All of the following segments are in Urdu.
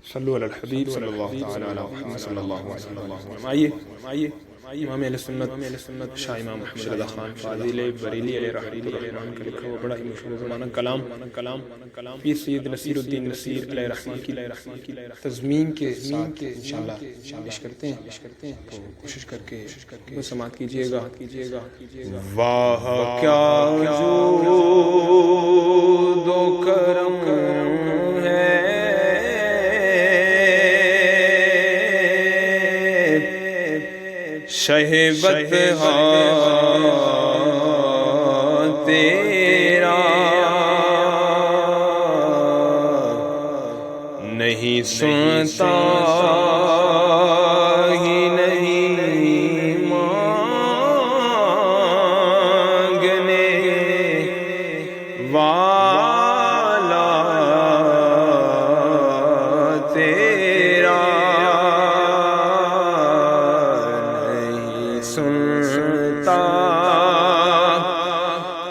صلو علی الحبیب صلی اللہ تعالی علی محمد صلی اللہ علیہ وسلم۔ آئیے امام اہل سنت شاہ امام محمد رضا خان فاضل بریلی علیہ رحمۃ الرحمن کا لکھا ہوا بڑا ہی مشہور زمانہ کلام پیر سید نصیر الدین نصیر علیہ رحمۃ کی تضمین کے ساتھ انشاءاللہ پیش کرتے ہیں، تو کوشش کر کے سماعت کیجیے گا۔ واہ کیا جود و کرم ہے شہبت تیرا، نہیں سنتا ہی نہیں مانگنے والا تیرا، سنتا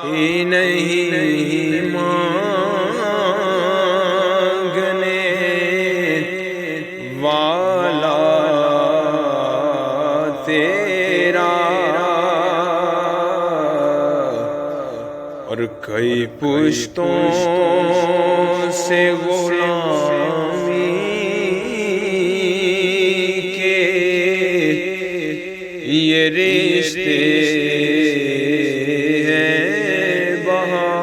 ہی نہیں مانگنے والا تیرا، اور کئی پشتوں سے غلامی کے یہ رشتے ہیں بہار،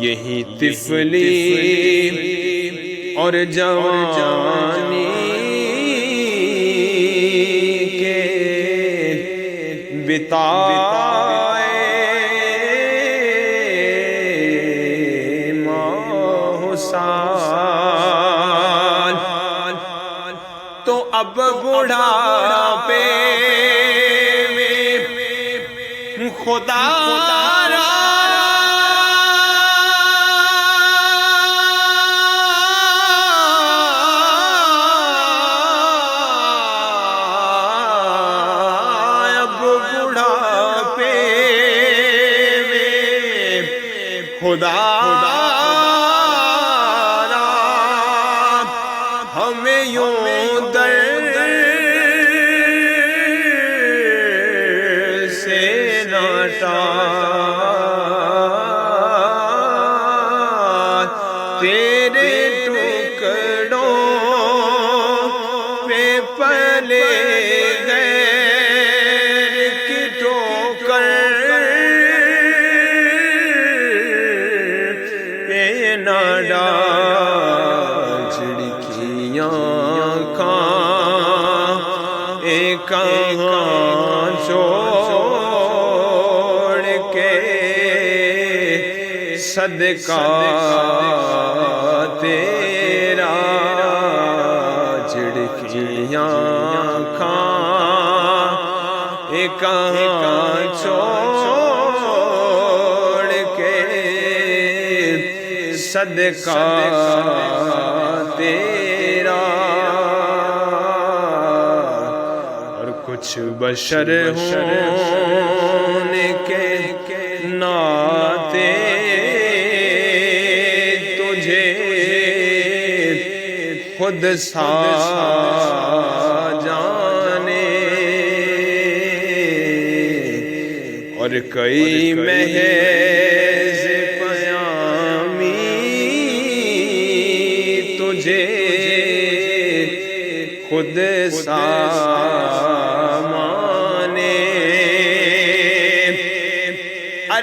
یہی طفلی اور جوانی کے بتائے ماہ سال، تو اب بڑھاپے میں خدا را اب بڑھاپے میں خدا ہمیں یوں در سے نہ ٹال، تیرے ٹکڑوں پہ پلے غیر کی ٹھوکر پہ نہ ڈال، کہاں چھوڑ کے صدقہ تیرا، جھڑکیاں کہاں چھوڑ کے صدقہ تیرا، کچھ بشر ہونے کے ناطے تجھے خود سا جانے، اور کئی محض پیامی تجھے خود سا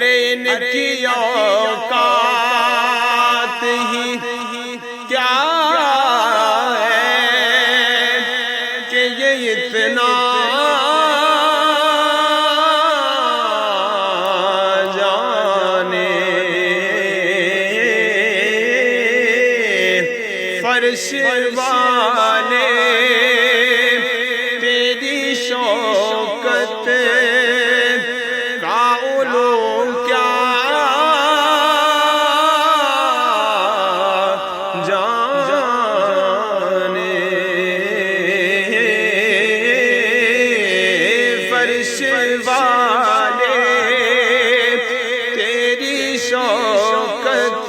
ان کی اوقات ہی کیا ہے کہ یہ اتنا جانے، فرش والے تیری شوکت والے تیری شوکت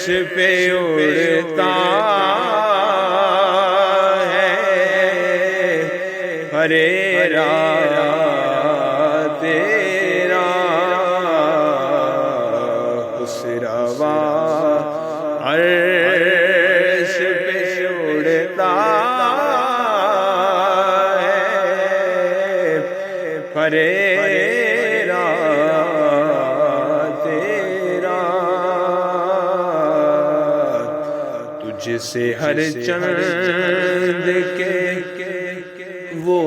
پہ اڑتا ہے فریرا تیرا خسروا عرش پہ اڑتا ہے فریرا تیرا تجھ سے ہر چند کے وہ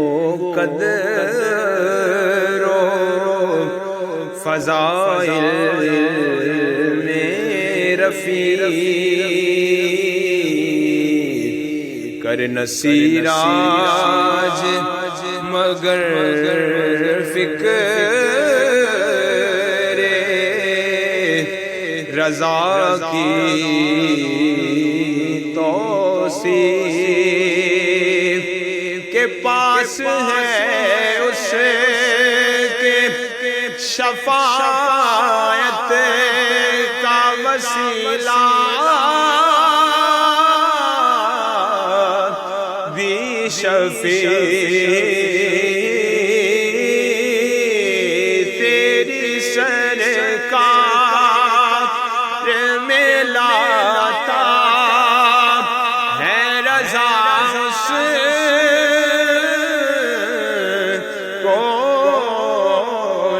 قدر و فضائل میں رفیع کر نصیراج مگر فکر رضا کی توصیف کے پاس ہے اس کے شفاعت کا وسیلہ بھی شفیع تیری سرکار میں لاتا ہے رضا اس کو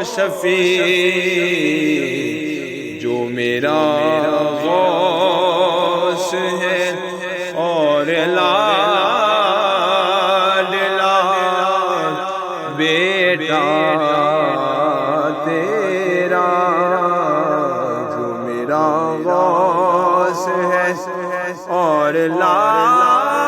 شفیع جو میرا غوث ہے اور لاڈلا بیٹا تیرا جو میرا غوث ہے اور لاڈلا